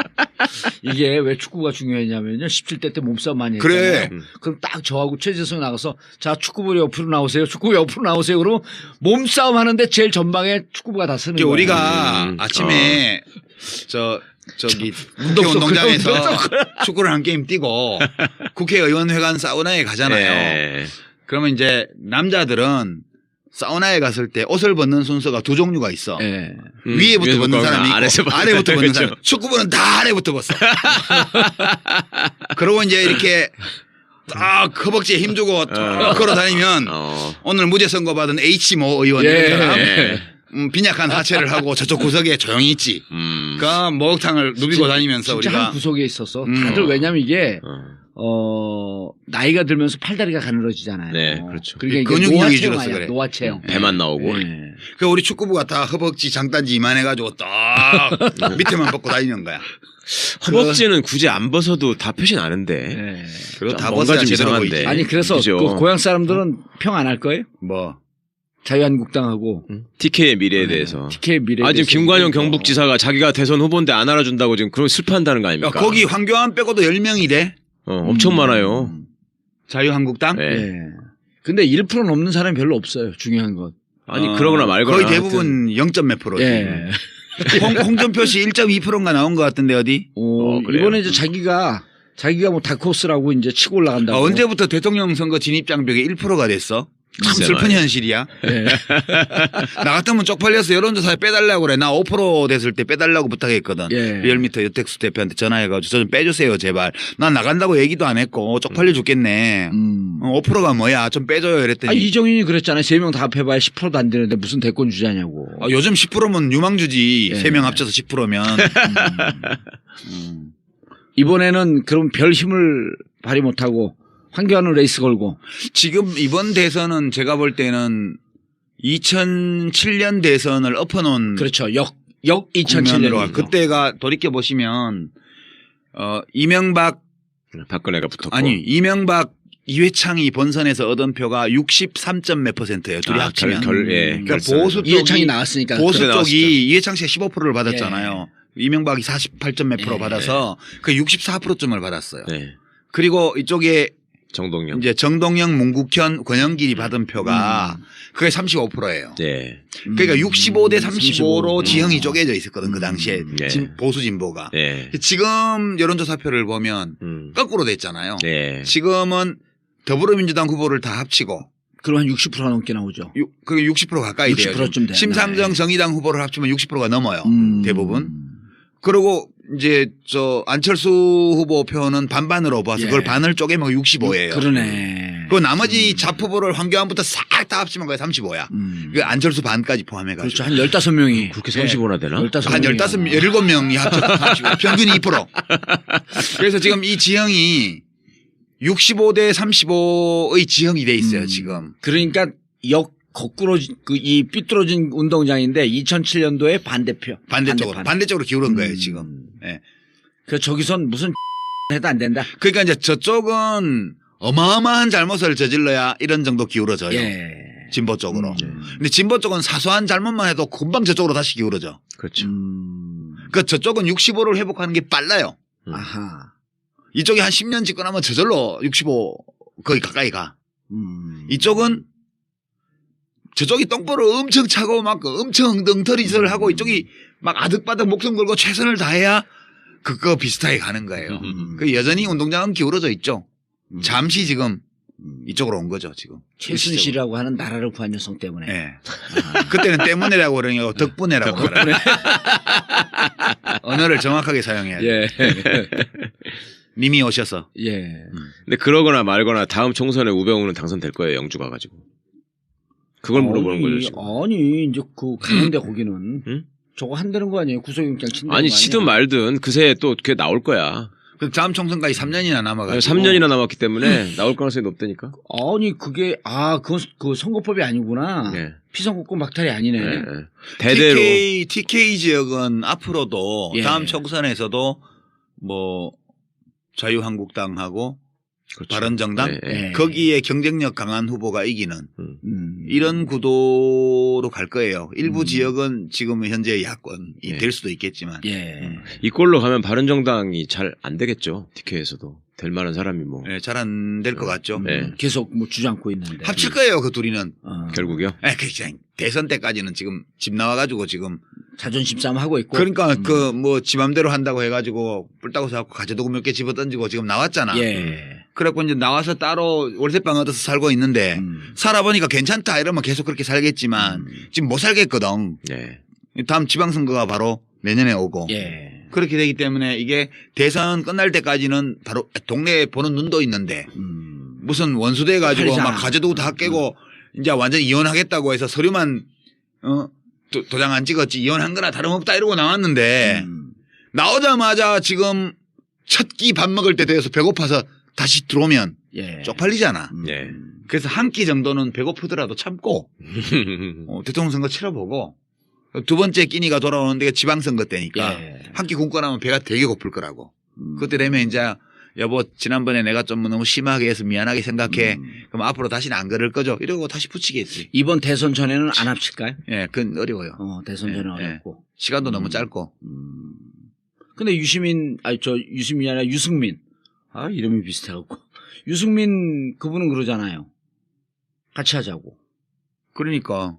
이게 왜 축구가 중요했냐면요. 17대 때 몸싸움 많이 했잖아요. 그래. 그럼 딱 저하고 최재성 나가서 자 축구부 옆으로 나오세요. 축구부 옆으로 나오세요. 그러면 몸싸움 하는데 제일 전방에 축구부가 다 쓰는 거예요. 우리가 아침에 저기 국회운동장에서 축구를 한 게임 뛰고 국회의원회관 사우나에 가잖아요. 그러면 이제 남자들은 사우나에 갔을 때 옷을 벗는 순서가 두 종류가 있어. 위에부터 벗는 사람이 있고 아래부터 벗는 사람. 축구부는 다 아래부터 벗어. 그러고 이제 이렇게 딱 허벅지에 힘주고 걸어 다니면 오늘 무죄 선고 받은 H모 의원 이런 사람 빈약한 하체를 하고 저쪽 구석에 조용히 있지. 그 목욕탕을 누비고 다니면서 진짜 우리가 한 구석에 있어서 다들 왜냐면 이게 나이가 들면서 팔다리가 가늘어지잖아요. 네, 그렇죠. 그러니까 근육량이 줄어서 그래. 노화 체형. 배만 나오고. 그 우리 축구부가 다 허벅지 장단지 이만해가지고 딱 밑에만 벗고 다니는 거야. 허벅지는 굳이 안 벗어도 다 표시 나는데. 그리고 다 뭔가 벗어야 좀 제대로 이상한데. 보이지. 아니 그래서 그죠? 그 고향 사람들은 평 안 할 거예요? 뭐 자유한국당하고 TK의 미래에 대해서. TK 미래. 지금 김관영 경북지사가 자기가 대선 후보인데 안 알아준다고 지금 그런 슬퍼한다는 거 아닙니까? 거기 황교안 빼고도 10명이래. 엄청 많아요. 자유한국당? 네. 근데 1% 넘는 사람이 별로 없어요. 중요한 건. 아니 그러거나 말거나. 거의 대부분 0점 몇 프로지. 예. 홍준표 씨 1.2%인가 나온 것 같은데 어디? 그래요? 이번에 이제 자기가 뭐 다크호스라고 이제 치고 올라간다고. 언제부터 대통령 선거 진입 장벽이 1%가 됐어? 참 글쎄 슬픈 말이야. 현실이야. 나 같으면 쪽팔려서 여론조사에 빼달라고 그래. 나 5% 됐을 때 빼달라고 부탁했거든. 리얼미터 여택수 대표한테 전화해가지고 저 좀 빼주세요 제발. 난 나간다고 얘기도 안 했고 쪽팔려 죽겠네. 5%가 뭐야 좀 빼줘요 이랬더니. 이정인이 그랬잖아요. 3명 다 합해봐야 10%도 안 되는데 무슨 대권 주자냐고. 요즘 10%면 유망주지. 3명 합쳐서 10%면. 이번에는 그럼 별 힘을 발휘 못하고 황교안은 레이스 걸고. 지금 이번 대선은 제가 볼 때는 2007년 대선을 엎어놓은. 그렇죠. 역 2007년. 그때가 돌이켜보시면, 이명박. 박근혜가 붙었고. 아니, 이명박 이회창이 본선에서 얻은 표가 63점 몇 %예요. 둘이 합치면. 그러니까 보수 쪽이 이해창이 나왔으니까. 보수 그래 쪽이 이해창 씨가 15%를 받았잖아요. 이명박이 48점 몇 프로 예. 받아서 그 64%점을 받았어요. 네. 그리고 이쪽에 정동영. 이제 정동영, 문국현, 권영길이 받은 표가 그게 35%예요. 네. 그러니까 65대 35로 35. 지형이 쪼개져 있었거든 그 당시에 네. 보수 진보가. 네. 지금 여론조사표를 보면 거꾸로 됐잖아요. 네. 지금은 더불어민주당 후보를 다 합치고 그럼 한 60%가 넘게 나오죠. 그게 60% 가까이 돼요. 60%쯤 돼요. 심상정 네. 정의당 후보를 합치면 60%가 넘어요. 대부분. 음. 그리고 이제 저 안철수 후보 표는 반반으로 봐서 예. 그걸 반을 쪼개면 65예요. 그러네. 그 나머지 잡 후보를 황교안부터 싹 다 합치면 그게 35야. 그 안철수 반까지 포함해가지고. 그렇죠. 한 15명이. 그렇게 35나 되나? 15 한 명이야. 17명이 합쳐 평균 2%. 그래서 지금 이 지형이 65대 35의 지형이 돼 있어요, 지금. 그러니까 거꾸로 이 삐뚤어진 운동장인데 2007년도에 반대표. 반대쪽으로 기울은 거예요, 지금. 예. 그 저기선 무슨 해도 안 된다. 그러니까 이제 저쪽은 어마어마한 잘못을 저질러야 이런 정도 기울어져요. 예. 진보 쪽으로. 근데 진보 쪽은 사소한 잘못만 해도 금방 저쪽으로 다시 기울어져. 그렇죠. 그러니까 저쪽은 65를 회복하는 게 빨라요. 아하. 이쪽이 한 10년 집권하면 저절로 65 거의 가까이 가. 이쪽은 저쪽이 똥볼을 엄청 차고 막 엄청 엉덩터리질을 하고 이쪽이 막 아득바득 목숨 걸고 최선을 다해야 그거 비슷하게 가는 거예요. 그 여전히 운동장은 기울어져 있죠. 잠시 지금 이쪽으로 온 거죠, 지금. 최순실이라고 하는 나라를 구한 여성 때문에. 네. 그때는 때문에라고 그러냐고 덕분에라고 그러요 언어를 정확하게 사용해야 돼요. 예. 님이 오셔서. 예. 근데 그러거나 말거나 다음 총선에 우병우는 당선될 거예요, 영주가 가지고. 그걸 물어보는 거죠, 지금. 아니, 이제 가는데 거기는. 저거 한다는 거 아니에요? 구속영장 친다는 아니, 거 아니야? 치든 말든 그새 또 그게 나올 거야. 그 다음 총선까지 3년이나 남아가지고. 3년이나 남았기 때문에 나올 가능성이 높다니까. 아니, 그게, 그건 그 선거법이 아니구나. 네. 피선거권 박탈이 아니네. 네. 대대로. TK 지역은 앞으로도 예. 다음 총선에서도 뭐 자유한국당하고 그렇죠. 바른정당 네, 네. 거기에 경쟁력 강한 후보가 이기는 이런 구도로 갈 거예요. 일부 지역은 지금 현재 야권이 네. 될 수도 있겠지만. 예. 이 꼴로 가면 바른정당이 잘 안 되겠죠. TK에서도. 될 만한 사람이 뭐. 네, 잘 안 될 것 같죠. 네. 계속 뭐 주장고 있는데. 합칠 거예요, 그 둘이는. 결국요. 그냥 대선 때까지는 지금 집 나와가지고 지금. 자존심 싸움 하고 있고. 그러니까 그 뭐 지 맘대로 한다고 해가지고 뿔따고 사갖고 가재도구 몇 개 집어 던지고 지금 나왔잖아. 예. 그래갖고 이제 나와서 따로 월세방 얻어서 살고 있는데 살아보니까 괜찮다 이러면 계속 그렇게 살겠지만 지금 못 살겠거든. 네. 다음 지방선거가 바로 내년에 오고. 예. 그렇게 되기 때문에 이게 대선 끝날 때까지는 바로 동네에 보는 눈도 있는데 무슨 원수돼 가지고 팔리잖아. 막 가재도구 다 깨고 이제 완전히 이혼하겠다고 해서 서류만 도장 안 찍었지 이혼한 거나 다름없다 이러고 나왔는데 나오자마자 지금 첫 끼 밥 먹을 때 돼서 배고파서 다시 들어오면 예. 쪽팔리잖아. 네. 그래서 한 끼 정도는 배고프더라도 참고 대통령 선거 치러보고 두 번째 끼니가 돌아오는 데가 지방선거 때니까 예. 한 끼 굶고 나면 배가 되게 고플 거라고. 그때 되면 이제 여보 지난번에 내가 좀 너무 심하게 해서 미안하게 생각해. 그럼 앞으로 다시는 안 그럴 거죠. 이러고 다시 붙이겠지. 이번 대선 전에는 안 합칠까요? 예, 그건 어려워요. 대선 전에 예, 어렵고. 시간도 너무 짧고. 근데 유시민이 아니라 유승민. 이름이 비슷해갖고. 유승민 그분은 그러잖아요. 같이 하자고. 그러니까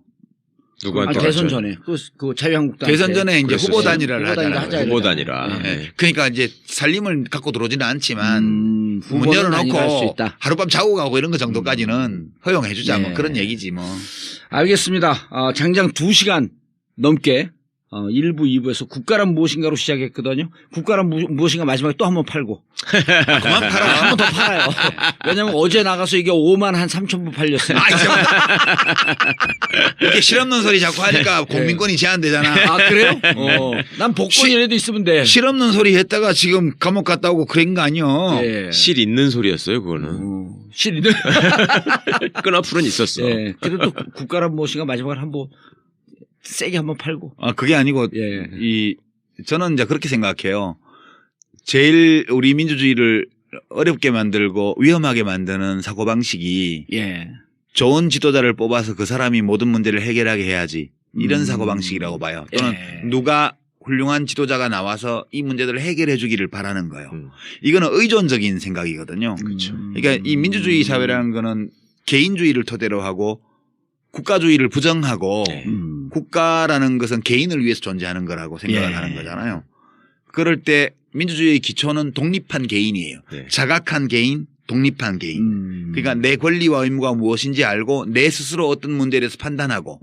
누구한테 대선 맞죠? 전에. 그 자유한국당. 대선 전에 이제 그랬었어요. 후보 단일화를 후보 단일화 하잖아요. 하자 후보 단위라. 네. 네. 그러니까 이제 살림을 갖고 들어오지는 않지만 문 후보는 단일화할 수 열어놓고 있다. 하룻밤 자고 가고 이런 거 정도까지는 허용해 주자 뭐 네. 그런 얘기지 뭐. 알겠습니다. 장장 2시간 넘게 1부, 2부에서 국가란 무엇인가로 시작했거든요. 국가란 무엇인가 마지막에 또 한 번 팔고. 그만 팔아. 한 번 더 팔아요. 왜냐면 어제 나가서 이게 5만 한 3천 부 팔렸어요. 이렇게 실없는 소리 자꾸 하니까 공민권이 제한되잖아. 그래요? 난 복권이라도 있으면 돼. 실없는 소리 했다가 지금 감옥 갔다 오고 그런 거 아니요. 예. 실 있는 소리였어요, 그거는. 실이네. 끈앞으로는 있었어. 예. 그래도 국가란 무엇인가 마지막에 한번 세게 한번 팔고. 그게 아니고 예. 저는 이제 그렇게 생각해요. 제일 우리 민주주의를 어렵게 만들고 위험하게 만드는 사고방식이 예. 좋은 지도자를 뽑아서 그 사람이 모든 문제를 해결하게 해야지 이런 사고방식이라고 봐요. 또는 누가 훌륭한 지도자가 나와서 이 문제들을 해결해 주기를 바라는 거예요. 이거는 의존적인 생각이거든요. 그렇죠. 그러니까 이 민주주의 사회라는 거는 개인주의를 토대로 하고 국가주의를 부정하고 국가라는 것은 개인을 위해서 존재하는 거라고 생각을 하는 거잖아요. 그럴 때 민주주의의 기초는 독립한 개인이에요. 자각한 개인, 독립한 개인. 그러니까 내 권리와 의무가 무엇인지 알고 내 스스로 어떤 문제에 대해서 판단하고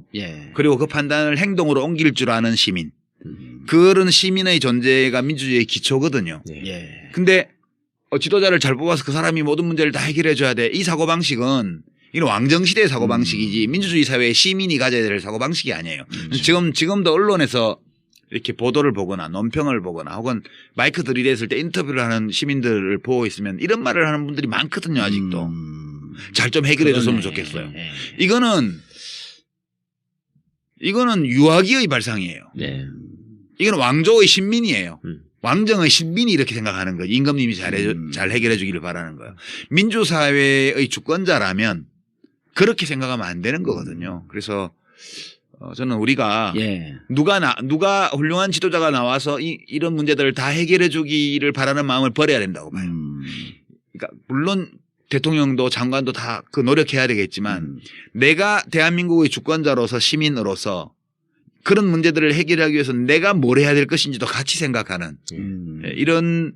그리고 그 판단을 행동으로 옮길 줄 아는 시민. 그런 시민의 존재가 민주주의의 기초거든요. 근데 지도자를 잘 뽑아서 그 사람이 모든 문제를 다 해결해 줘야 돼. 이 사고방식은 이건 왕정시대의 사고방식이지 민주주의 사회의 시민이 가져야 될 사고방식이 아니에요. 지금도 언론에서 이렇게 보도를 보거나 논평을 보거나 혹은 마이크 들이댔을 때 인터뷰를 하는 시민들을 보고 있으면 이런 말을 하는 분들이 많거든요. 아직도. 잘 좀 해결해 줬으면 좋겠어요. 이거는 유아기의 발상이에요. 이건 왕조의 신민이에요. 왕정의 신민이 이렇게 생각하는 거예요. 임금님이 잘 해결해 주기를 바라는 거예요. 민주사회의 주권자라면 그렇게 생각하면 안 되는 거거든요. 그래서 저는 우리가 누가 훌륭한 지도자가 나와서 이런 문제들을 다 해결해 주기를 바라는 마음을 버려야 된다고 봐요. 그러니까 물론 대통령도 장관도 다 그 노력해야 되겠지만 내가 대한민국의 주권자로서 시민으로서 그런 문제들을 해결하기 위해서 내가 뭘 해야 될 것인지도 같이 생각하는 이런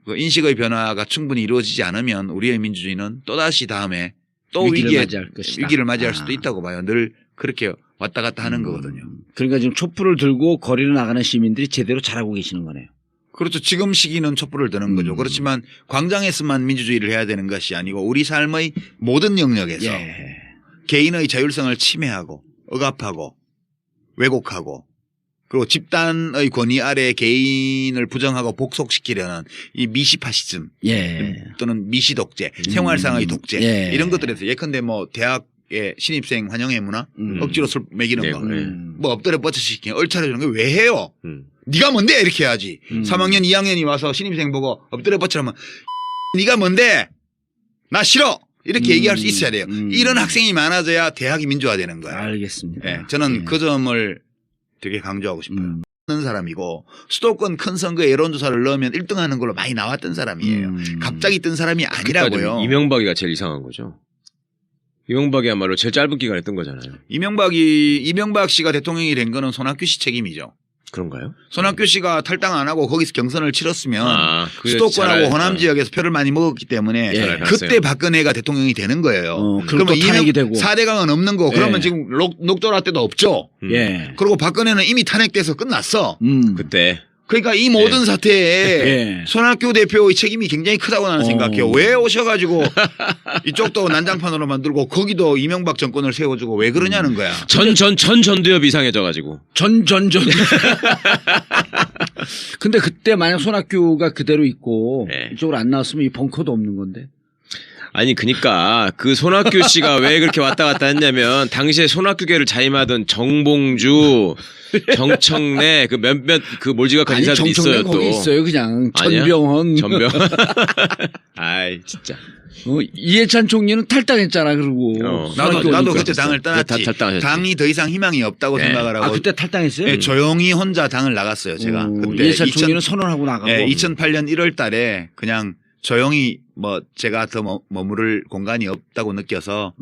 인식의 변화가 충분히 이루어지지 않으면 우리의 민주주의는 또다시 다음에 또 위기를 맞이할 수도 있다고 봐요. 늘 그렇게 왔다 갔다 하는 거거든요. 그러니까 지금 촛불을 들고 거리로 나가는 시민들이 제대로 잘하고 계시는 거네요. 그렇죠. 지금 시기는 촛불을 드는 거죠. 그렇지만 광장에서만 민주주의를 해야 되는 것이 아니고 우리 삶의 모든 영역에서 개인의 자율성을 침해하고 억압하고 왜곡하고 그리고 집단의 권위 아래 개인을 부정하고 복속시키려는 이 미시파시즘 또는 미시독재, 생활상의 독재 이런 것들에서 예컨대 뭐 대학의 신입생 환영회 문화 억지로 술 먹이는 거 뭐 엎드려 뻗쳐시키는 얼차려 주는 거 왜 해요? 네가 뭔데 이렇게 해야지. 3학년 2학년이 와서 신입생 보고 엎드려 뻗치라면 네가 뭔데 나 싫어 이렇게 얘기할 수 있어야 돼요. 이런 학생이 많아져야 대학이 민주화되는 거예요. 알겠습니다. 저는 그 점을 되게 강조하고 싶어요. 는 사람이고 수도권 큰 선거에 여론조사를 넣으면 1등 하는 걸로 많이 나왔던 사람이에요. 갑자기 뜬 사람이 아니라고요. 이명박이가 제일 이상한 거죠. 이명박이야말로 제일 짧은 기간에 뜬 거잖아요. 이명박 씨가 대통령이 된 거는 손학규 씨 책임이죠. 그런가요? 손학규 씨가 탈당 안 하고 거기서 경선을 치렀으면 수도권하고 호남 지역에서 표를 많이 먹었기 때문에 그때 박근혜가 대통령이 되는 거예요. 그러면 4대강은 없는 거 그러면 지금 녹조라 때도 없죠. 그리고 박근혜는 이미 탄핵돼서 끝났어. 그때. 그러니까 이 모든 사태에 손학규 대표의 책임이 굉장히 크다고 나는 생각해요. 왜 오셔가지고 이쪽도 난장판으로 만들고 거기도 이명박 정권을 세워주고 왜 그러냐는 거야. 전두엽 이상해져가지고. 근데 그때 만약 손학규가 그대로 있고 이쪽으로 안 나왔으면 이 벙커도 없는 건데. 아니 그러니까 그 손학규 씨가 왜 그렇게 왔다 갔다 했냐면 당시에 손학규계를 자임하던 정봉주, 정청래 그 몇몇 그 몰지각한 인사들이 있어요 또. 거기 있어요 그냥 전병헌. 아이 진짜. 이해찬 총리는 탈당했잖아 그러고. 나도 그때 당을 떠났지. 당이 더 이상 희망이 없다고 생각을 하고. 그때 탈당했어요? 네, 조용히 혼자 당을 나갔어요 제가. 그때 이해찬 총리는 선언하고 나가고. 2008년 1월달에 그냥 조용히 뭐 제가 더 머무를 공간이 없다고 느껴서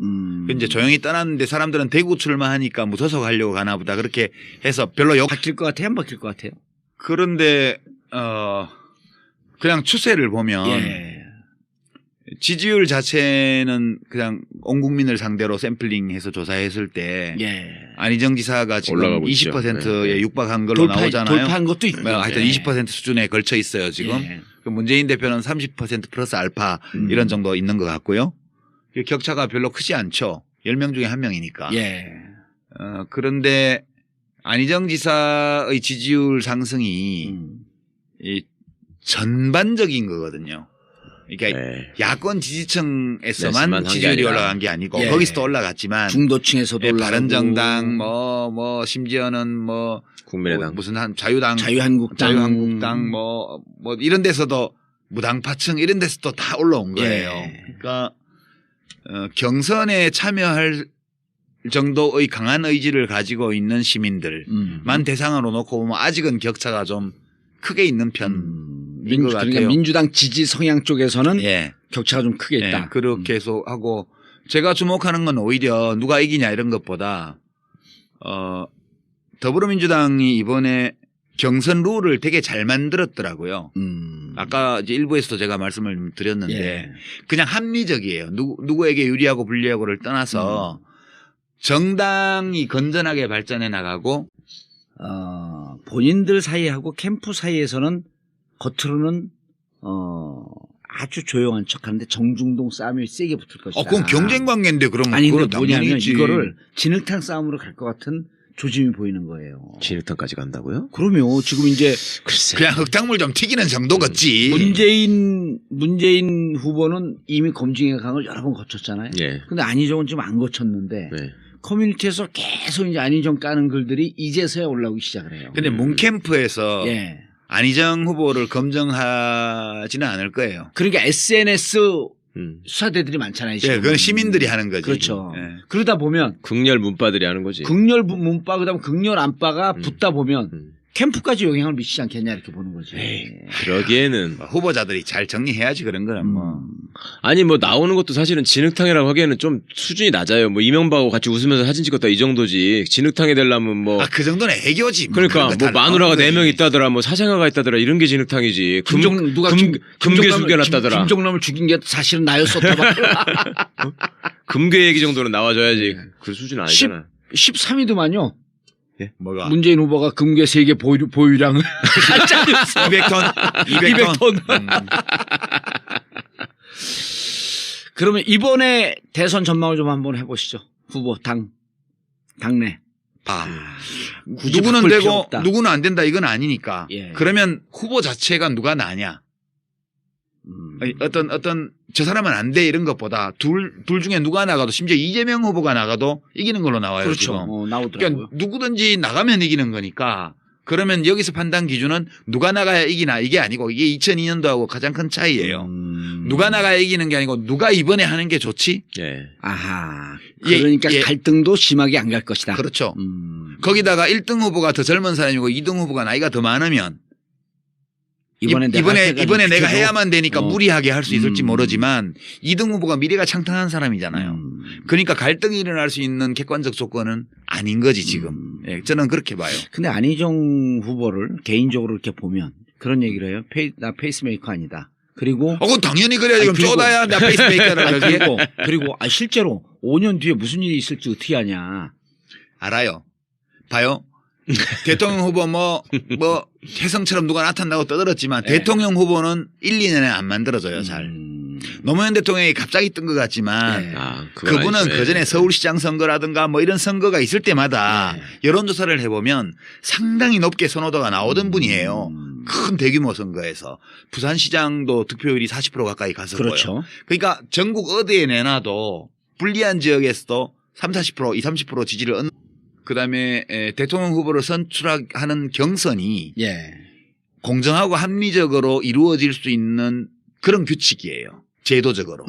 이제 조용히 떠났는데 사람들은 대구 출마하니까 무소속 하려고 가나 보다 그렇게 해서 별로 바뀔 것 같아요? 안 바뀔 것 같아요? 그런데 그냥 추세를 보면 지지율 자체는 그냥 온 국민을 상대로 샘플링해서 조사했을 때 안희정 지사가 지금 20%에 육박한 걸로 나오잖아요. 돌파한 것도 있고. 하여튼 20% 수준에 걸쳐 있어요 지금. 문재인 대표는 30% 플러스 알파 이런 정도 있는 것 같고요. 격차가 별로 크지 않죠. 10명 중에 1명이니까. 그런데 안희정 지사의 지지율 상승이 전반적인 거거든요. 그러니까 야권 지지층에서만 지지율이 올라간 게 아니고 거기서도 올라갔지만 중도층에서도 올라가고 바른정당 뭐 심지어는 뭐 국민의당 무슨 한 자유한국당 뭐 이런 데서도 무당파층 이런 데서 또 다 올라온 거예요. 예. 그러니까 경선에 참여할 정도의 강한 의지를 가지고 있는 시민들만 대상으로 놓고 보면 아직은 격차가 좀 크게 있는 편인 것 같아요. 그러니까 민주당 지지 성향 쪽에서는 예. 격차가 좀 크게 있다. 예, 그렇게 해서 하고 제가 주목하는 건 오히려 누가 이기냐 이런 것보다 더불어민주당이 이번에 경선 룰을 되게 잘 만들었더라고요. 아까 이제 일부에서도 제가 말씀을 좀 드렸는데 예. 그냥 합리적이에요. 누구에게 유리하고 불리하고를 떠나서 정당이 건전하게 발전해 나가고 본인들 사이하고 캠프 사이에서는 겉으로는 아주 조용한 척하는데 정중동 싸움이 세게 붙을 것이다. 그건 경쟁 관계인데 그러면 아니 그건 근데 뭐냐면 당연히지. 이거를 진흙탕 싸움으로 갈 것 같은 조짐이 보이는 거예요. 진흙탕까지 간다고요? 그러면 지금 이제 글쎄. 그냥 흙탕물 좀 튀기는 정도겠지. 문재인 후보는 이미 검증의 강을 여러 번 거쳤잖아요. 예. 근데 안희정은 지금 안 거쳤는데 네. 커뮤니티에서 계속 이제 안희정 까는 글들이 이제서야 올라오기 시작을 해요. 근데 문캠프에서 예. 안희정 후보를 검증하지는 않을 거예요. 그러니까 SNS 수사대들이 많잖아요. 지금. 예, 그건 시민들이 하는 거지. 그렇죠. 예. 그러다 보면 극렬 문바들이 하는 거지. 극렬 문바 그다음 극렬 안바가 붙다 보면 캠프까지 영향을 미치지 않겠냐 이렇게 보는 거지. 그러기에는 후보자들이 잘 정리해야지 그런 거는 뭐. 아니 뭐 나오는 것도 사실은 진흙탕이라고 하기에는 좀 수준이 낮아요. 뭐 이명박하고 같이 웃으면서 사진 찍었다 이 정도지. 진흙탕이 되려면 뭐 그 정도는 애교지. 그러니까 뭐 마누라가 4명 있다더라, 뭐 사생아가 있다더라 이런 게 진흙탕이지. 금괴 숨겨놨다더라. 김종남을 죽인 게 사실은 나였었다. 금괴 얘기 정도는 나와줘야지. 그 수준 아니잖아. 13위도만요. 뭐가? 문재인 후보가 금괴 3개 보유량을 200톤. 200톤. 그러면 이번에 대선 전망을 좀 한번 해보시죠. 후보 당내. 누구는 바꿀 필요 되고 없다. 누구는 안 된다 이건 아니니까. 예. 그러면 후보 자체가 누가 나냐. 어떤 저 사람은 안 돼 이런 것보다 둘 중에 누가 나가도 심지어 이재명 후보가 나가도 이기는 걸로 나와요. 그렇죠. 지금. 나오더라고요. 그러니까 누구든지 나가면 이기는 거니까 그러면 여기서 판단 기준은 누가 나가야 이기나 이게 아니고 이게 2002년도하고 가장 큰 차이예요. 누가 나가야 이기는 게 아니고 누가 이번에 하는 게 좋지? 예. 아하. 그러니까 갈등도 심하게 안 갈 것이다. 그렇죠. 거기다가 1등 후보가 더 젊은 사람이고 2등 후보가 나이가 더 많으면 이번에 내가 해야만 되니까 무리하게 할 수 있을지 모르지만 2등 후보가 미래가 창탄한 사람이잖아요. 그러니까 갈등이 일어날 수 있는 객관적 조건은 아닌 거지 지금. 예, 저는 그렇게 봐요. 근데 안희정 후보를 개인적으로 이렇게 보면 그런 얘기를 해요. 나 페이스메이커 아니다. 그리고 그건 당연히 그래야지. 그럼 쪼다야 나 페이스메이커를 하지. 그리고 실제로 5년 뒤에 무슨 일이 있을지 어떻게 아냐. 알아요. 봐요. 대통령 후보 뭐 혜성처럼 누가 나타난다고 떠들었지만 대통령 후보는 1, 2년에 안 만들어져요. 잘. 노무현 대통령이 갑자기 뜬 것 같지만 그분은 아니죠. 그전에 서울시장 선거라든가 뭐 이런 선거가 있을 때마다 여론조사를 해보면 상당히 높게 선호도가 나오던 분이에요. 큰 대규모 선거에서. 부산시장도 득표율이 40% 가까이 갔었고요. 그렇죠. 그러니까 전국 어디에 내놔도 불리한 지역에서도 30%, 20, 30% 지지를 얻는 그다음에 대통령 후보를 선출하는 경선이 공정하고 합리적으로 이루어질 수 있는 그런 규칙이에요. 제도적으로.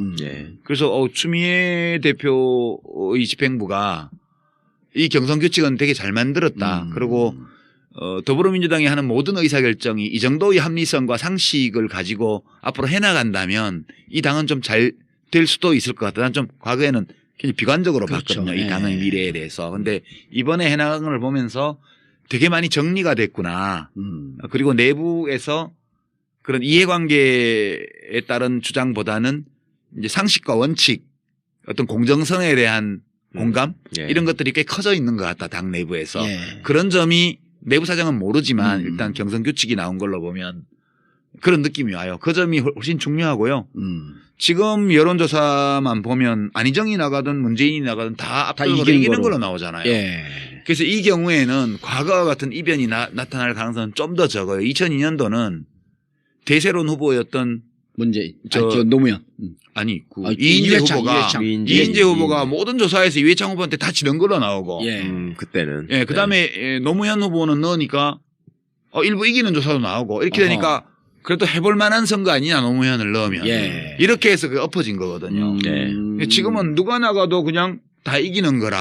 그래서 추미애 대표의 집행부가 이 경선 규칙은 되게 잘 만들었다. 그리고 더불어민주당이 하는 모든 의사결정이 이 정도의 합리성과 상식을 가지고 앞으로 해나간다면 이 당은 좀 잘 될 수도 있을 것 같다. 난 좀 과거에는 굉장히 비관적으로 봤거든요. 이 당의 미래에 대해서. 근데 이번에 해나간 걸 보면서 되게 많이 정리가 됐구나. 그리고 내부에서 그런 이해관계에 따른 주장보다는 이제 상식과 원칙, 어떤 공정성에 대한 공감 이런 것들이 꽤 커져 있는 것 같다. 당 내부에서. 그런 점이 내부 사정은 모르지만 일단 경선 규칙이 나온 걸로 보면 그런 느낌이 와요. 그 점이 훨씬 중요하고요. 지금 여론조사만 보면 안희정이 나가든 문재인이 나가든 다 압도적으로 이기는 걸로 나오잖아요. 그래서 이 경우에는 과거와 같은 이변이 나타날 가능성은 좀 더 적어요. 2002년도는 대세론 후보였던 노무현. 이인재 후보가 모든 조사에서 이회창 후보한테 다 지는 걸로 나오고. 그때는. 그다음에 노무현 후보는 넣으니까 일부 이기는 조사도 나오고 이렇게 되니까 그래도 해볼 만한 선거 아니냐 노무현을 넣으면 예. 이렇게 해서 그 엎어진 거거든요. 네. 지금은 누가 나가도 그냥 다 이기는 거라.